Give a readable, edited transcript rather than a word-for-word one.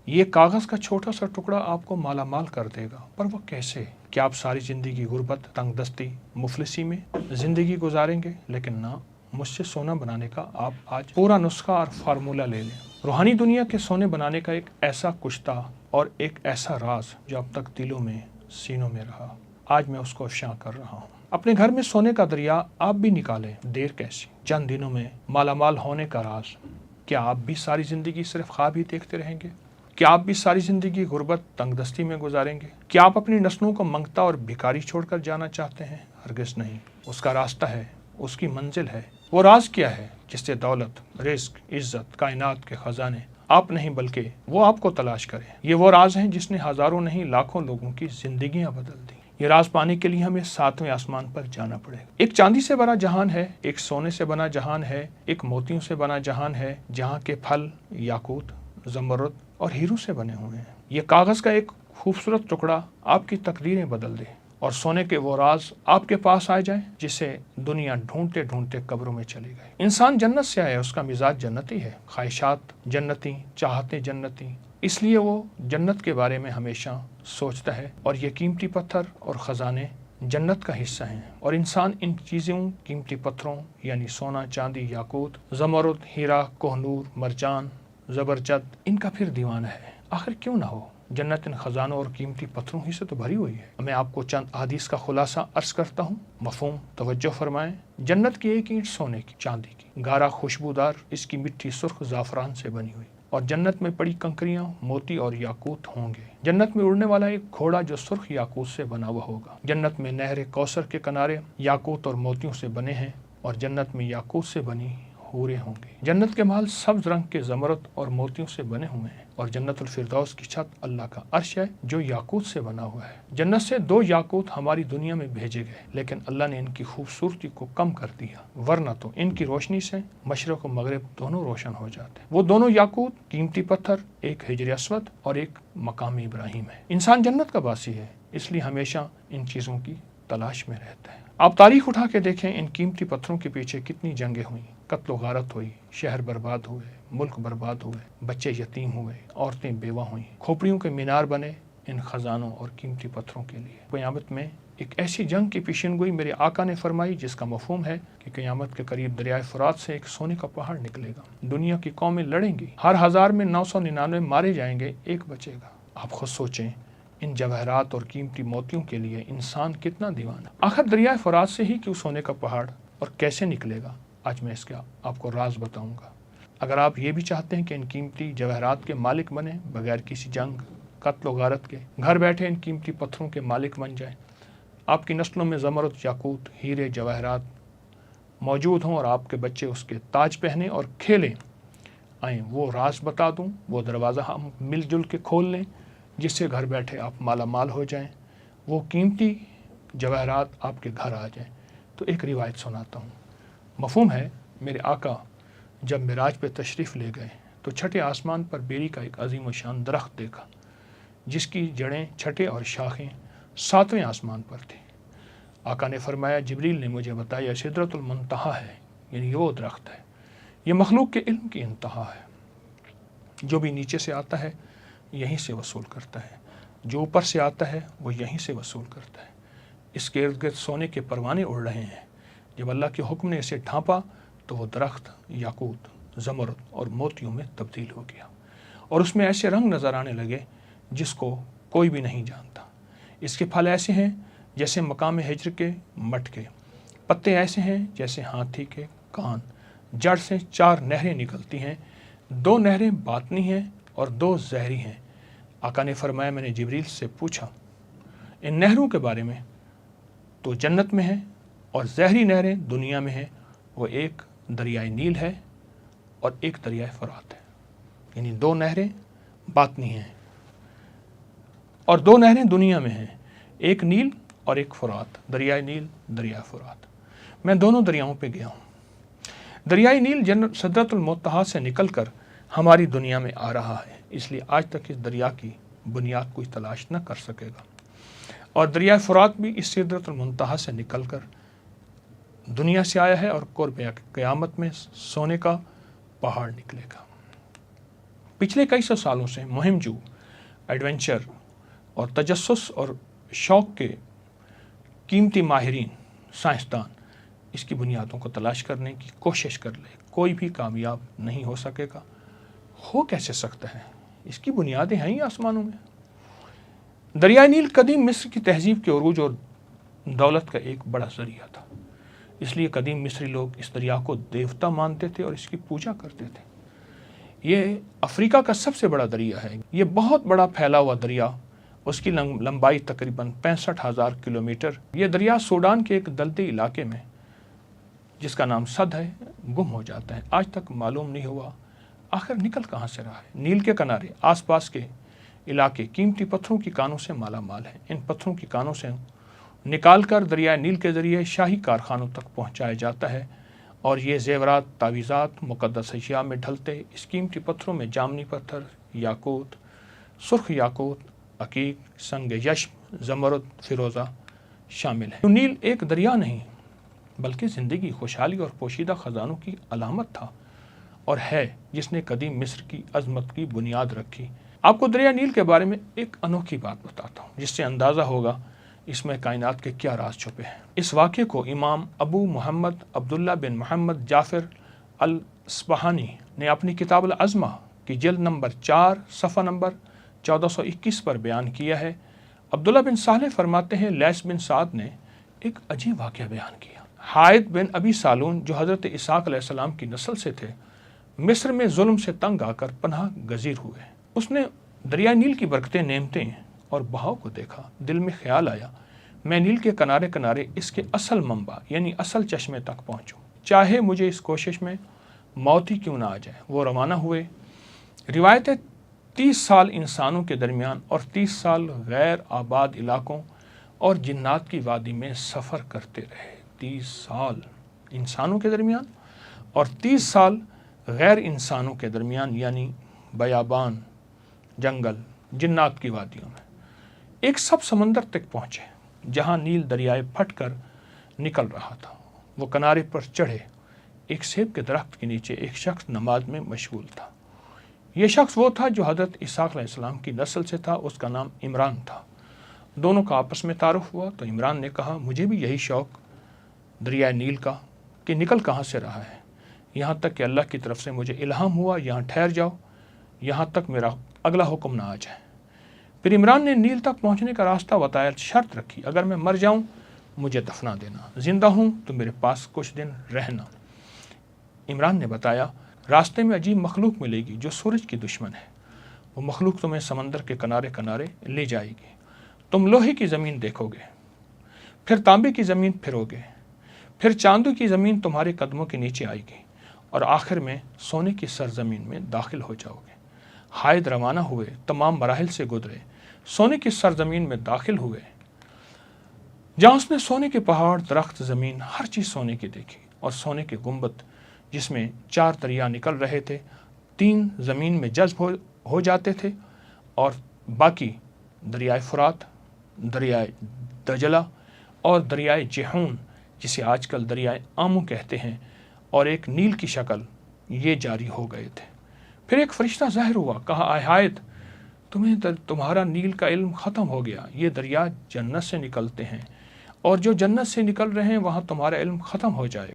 ये कागज़ का छोटा सा टुकड़ा आपको माला माल कर देगा, पर वो कैसे? क्या आप सारी ज़िंदगी गुर्बत, तंगदस्ती, मुफलिसी में ज़िंदगी गुजारेंगे? लेकिन ना, मुझसे सोना बनाने का आप आज पूरा नुस्खा और फार्मूला ले लें। रूहानी दुनिया के सोने बनाने का एक ऐसा कुश्ता और एक ऐसा राज जो अब तक दिलों में, सीनों में रहा, आज मैं उसको अफ़शा कर रहा हूँ। अपने घर में सोने का दरिया आप भी निकालें, देर कैसी? चंद दिनों में मालामाल होने का राज। क्या आप भी सारी ज़िंदगी सिर्फ ख्वाब ही देखते रहेंगे? क्या आप भी सारी ज़िंदगी गुर्बत, तंगदस्ती में गुजारेंगे? क्या आप अपनी नस्लों को मंगता और भिखारी छोड़कर जाना चाहते हैं? हरगिज़ नहीं। उसका रास्ता है, उसकी मंजिल है। वो राज क्या है जिससे दौलत, रिस्क, इज्जत, कायनात के खजाने आप नहीं बल्कि वो आपको तलाश करें? ये वो राज है जिसने हज़ारों नहीं लाखों लोगों की ज़िंदगियाँ बदल दी। ये राज पाने के लिए हमें 7वें आसमान पर जाना पड़ेगा। एक चांदी से बना जहान है, एक सोने से बना जहान है, एक मोतियों से बना जहान है, जहाँ के फल याकूत, ज़मरुद और हीरो से बने हुए हैं। ये कागज़ का एक खूबसूरत टुकड़ा आपकी तकदीरें बदल दे और सोने के वो राज आपके पास आ जाए जिसे दुनिया ढूंढते ढूंढते कब्रों में चली गई। इंसान जन्नत से आया, उसका मिजाज जन्नती है, ख्वाहिशात जन्नती, चाहते जन्नती, इसलिए वो जन्नत के बारे में हमेशा सोचता है। और ये कीमती पत्थर और ख़जाने जन्नत का हिस्सा हैं और इंसान इन चीज़ों, कीमती पत्थरों यानी सोना, चांदी, याकूत, ज़मरुद, हीरा, कोहनूर, मरजान, ज़बरजद, इनका फिर दीवाना है। आखिर क्यों ना हो? जन्नत इन खजानों और कीमती पत्थरों ही से तो भरी हुई है। मैं आपको चंद हदीस का खुलासा अर्ज करता हूँ। मफहूम तवज्जो फरमाएं। जन्नत की एक ईंट सोने की, चांदी की, गारा खुशबूदार, इसकी मिट्टी सुर्ख ज़ाफ़रान से बनी हुई, और जन्नत में पड़ी कंकरियां मोती और याकूत होंगे। जन्नत में उड़ने वाला एक घोड़ा जो सुर्ख याकूत से बना हुआ होगा। जन्नत में नहर कौसर के किनारे याकूत और मोतियों से बने हैं और जन्नत में याकूत से बनी हूरें होंगे। जन्नत के महल सब्ज रंग के ज़मरुद और मोतियों से बने हुए हैं और जन्नतुल फिरदौस की छत अल्लाह का अर्श है जो याकूत से बना हुआ है। जन्नत से 2 याकूत हमारी दुनिया में भेजे गए, लेकिन अल्लाह ने इनकी खूबसूरती को कम कर दिया, वरना तो इनकी रोशनी से मशरक़ और मगरिब दोनों रोशन हो जाते। वो दोनों याकूत, कीमती पत्थर, एक हिजर अस्वद और एक मकाम इब्राहिम है। इंसान जन्नत का वासी है, इसलिए हमेशा इन चीज़ों की तलाश में रहता है। आप तारीख उठा के देखें, इन कीमती पत्थरों के पीछे कितनी जंगें हुई, कत्ल गारत हुई, शहर बर्बाद हुए, मुल्क बर्बाद हुए, बच्चे यतीम हुए, औरतें बेवा हुई, खोपड़ियों के मीनार बने इन खजानों और कीमती पत्थरों के लिए। क़यामत में एक ऐसी जंग की पेशिनगोई मेरे आका ने फरमाई जिसका मफहूम है कि क़यामत के करीब दरियाए फ़ुरात से एक सोने का पहाड़ निकलेगा। दुनिया की कौमें लड़ेंगी, हर 1000 में 999 मारे जाएंगे, एक बचेगा। आप खुद सोचें, इन जवाहरात और कीमती मोतियों के लिए इंसान कितना दीवाना। आखिर दरियाए फ़ुरात से ही क्यों सोने का पहाड़ और कैसे निकलेगा? आज मैं इसका आपको राज बताऊंगा। अगर आप ये भी चाहते हैं कि इन कीमती जवाहरात के मालिक बने बगैर किसी जंग, कत्ल गारत के, घर बैठे इन कीमती पत्थरों के मालिक बन जाएं, आपकी नस्लों में ज़मरुद, याकूत, हीरे, जवाहरात मौजूद हों और आपके बच्चे उसके ताज पहने और खेलें, आएँ वो राज बता दूँ, वो दरवाज़ा हम मिलजुल के खोल लें जिससे घर बैठे आप माला माल हो जाएं, वो कीमती जवाहरात आपके घर आ जाएं। तो एक रिवायत सुनाता हूँ। मफहूम है, मेरे आका जब मिराज पे तशरीफ़ ले गए तो छठे आसमान पर बेरी का एक अजीम व शान दरख्त देखा जिसकी जड़ें, छठे और शाखें 7वें आसमान पर थी। आका ने फरमाया, जिब्रील ने मुझे बताया सिदरतुल मुंतहा है, यानी वो दरख्त है, ये मखलूक के इल्म की इंतहा है। जो भी नीचे से आता है यहीं से वसूल करता है, जो ऊपर से आता है वो यहीं से वसूल करता है। इसके इर्द गिर्द सोने के परवाने उड़ रहे हैं। जब अल्लाह के हुक्म ने इसे ढांपा तो वो दरख्त याकूत, ज़मरुद और मोतियों में तब्दील हो गया और उसमें ऐसे रंग नज़र आने लगे जिसको कोई भी नहीं जानता। इसके फल ऐसे हैं जैसे मकाम हिज्र के मटके, पत्ते ऐसे हैं जैसे हाथी के कान, जड़ से 4 नहरें निकलती हैं, 2 नहरें बातनी हैं और 2 ज़हरी हैं। आका ने फरमाया, मैंने जिब्रील से पूछा इन नहरों के बारे में, तो जन्नत में है और ज़हरी नहरें दुनिया में हैं। वो एक दरियाए नील है और एक दरियाए फ़ुरात है, यानी 2 नहरें बातनी हैं और 2 नहरें दुनिया में हैं, एक नील और एक फ़ुरात, दरियाए नील, दरिया फ़ुरात। मैं दोनों दरियाओं पे गया हूँ। दरियाए नील सिदरतुल मुंतहा से निकलकर हमारी दुनिया में आ रहा है, इसलिए आज तक इस दरिया की बुनियाद कोई तलाश न कर सकेगा। और दरिया फ़ुरात भी इस सिदरतुल मुंतहा से निकलकर दुनिया से आया है और क़ुर्ब क़यामत में सोने का पहाड़ निकलेगा। पिछले कई सौ सालों से मुहिम जो एडवेंचर और तजस्सुस और शौक़ के कीमती माहिरीन साइंसदान इसकी बुनियादों को तलाश करने की कोशिश कर ले, कोई भी कामयाब नहीं हो सकेगा। हो कैसे सकता है? इसकी बुनियादें हैं ही आसमानों में। दरियाए नील कदीम मिस्र की तहजीब के उरूज और दौलत का एक बड़ा जरिया था। इसलिए कदीम मिस्री लोग इस दरिया को देवता मानते थे और इसकी पूजा करते थे। ये अफ्रीका का सबसे बड़ा दरिया है। ये बहुत बड़ा फैला हुआ दरिया, उसकी लंबाई तकरीबन 65,000 किलोमीटर। ये दरिया सूडान के एक दलदली इलाके में जिसका नाम सद है गुम हो जाता है। आज तक मालूम नहीं हुआ आखिर निकल कहाँ से रहा है। नील के किनारे आसपास के इलाके कीमती पत्थरों की कानों से माला माल हैं। इन पत्थरों की कानों से निकाल कर दरियाए नील के ज़रिए शाही कारखानों तक पहुँचाया जाता है और ये ज़ेवरात, तावीज़ात, मुक़द्दस अशिया में ढलते। इस कीमती पत्थरों में जामनी पत्थर, याकूत, सुर्ख याकूत, अकीक, संग यश्म, ज़मरुद, फ़िरोज़ा शामिल है। नील एक दरिया नहीं बल्कि ज़िंदगी, खुशहाली और पोशीदा ख़जानों की अलामत था और है, जिसने कदीम मिस्र की अज़मत की बुनियाद रखी। आपको दरिया नील के बारे में एक अनोखी बात बताता हूँ जिससे अंदाज़ा होगा इसमें कायनात के क्या राज छुपे हैं। इस वाक़े को इमाम अबू मोहम्मद अब्दुल्ला बिन मोहम्मद जाफ़िर अल-अस्बहानी ने अपनी किताब अल-अज़्मा की जिल्द नंबर 4 सफ़ा नंबर 1421 पर बयान किया है। अब्दुल्ला बिन सालेह फरमाते हैं, लैस बिन साद ने एक अजीब वाक़या बयान किया। हायद बिन अबी सालून जो हज़रत इसाक अलैहिस्सलाम की नस्ल से थे, मिस्र में जुल्म से तंग आकर पनाह गज़ीर हुए। उसने दरिया नील की बरकतें, नेमतें और बहाव को देखा। दिल में ख्याल आया, मैं नील के किनारे किनारे इसके असल मंबा यानी असल चश्मे तक पहुँचूँ, चाहे मुझे इस कोशिश में मौत ही क्यों ना आ जाए। वो रवाना हुए। रिवायतें 30 साल इंसानों के दरमियान और 30 साल गैर आबाद इलाकों और जिन्नात की वादी में सफ़र करते रहे। 30 साल इंसानों के दरमियान और 30 साल गैर इंसानों के दरमियान यानी बयाबान, जंगल, जिन्नात की वादियों में। एक सब समंदर तक पहुँचे जहाँ नील दरियाए फट कर निकल रहा था। वो किनारे पर चढ़े। एक सेब के दरख्त के नीचे एक शख्स नमाज में मशगूल था। ये शख्स वो था जो हज़रत इसाक अलैहिस्सलाम की नस्ल से था। उसका नाम इमरान था। दोनों का आपस में तारुफ हुआ तो इमरान ने कहा, मुझे भी यही शौक़ दरिया नील का कि निकल कहाँ से रहा है, यहाँ तक कि अल्लाह की तरफ से मुझे इल्हाम हुआ यहाँ ठहर जाओ, यहाँ तक मेरा अगला हुक्म ना आ जाए। फिर इमरान ने नील तक पहुँचने का रास्ता बताया, शर्त रखी, अगर मैं मर जाऊँ मुझे दफना देना, जिंदा हूँ तो मेरे पास कुछ दिन रहना। इमरान ने बताया, रास्ते में अजीब मखलूक मिलेगी जो सूरज की दुश्मन है। वो मखलूक तुम्हें समंदर के किनारे किनारे ले जाएगी। तुम लोहे की ज़मीन देखोगे, फिर तांबे की ज़मीन फिरोगे, फिर चांदी की ज़मीन तुम्हारे कदमों के नीचे आएगी और आखिर में सोने की सरजमीन में दाखिल हो जाओगे। हायद रवाना हुए, तमाम मराहिल से गुजरे, सोने की सरजमीन में दाखिल हुए जहाँ उसने सोने के पहाड़, दरख्त, ज़मीन, हर चीज़ सोने की देखी और सोने के गुंबद जिसमें 4 दरिया निकल रहे थे। 3 ज़मीन में जज्ब हो जाते थे और बाकी दरियाए फुरात, दरियाए दजला और दरियाए जेहून जिसे आजकल दरियाए आमू कहते हैं और एक नील की शक्ल, ये जारी हो गए थे। फिर एक फरिश्ता ज़ाहिर हुआ, कहा, आय हायद, तुम्हारा नील का इल्म ख़त्म हो गया। ये दरिया जन्नत से निकलते हैं और जो जन्नत से निकल रहे हैं वहाँ तुम्हारा इल्म ख़त्म हो जाएगा।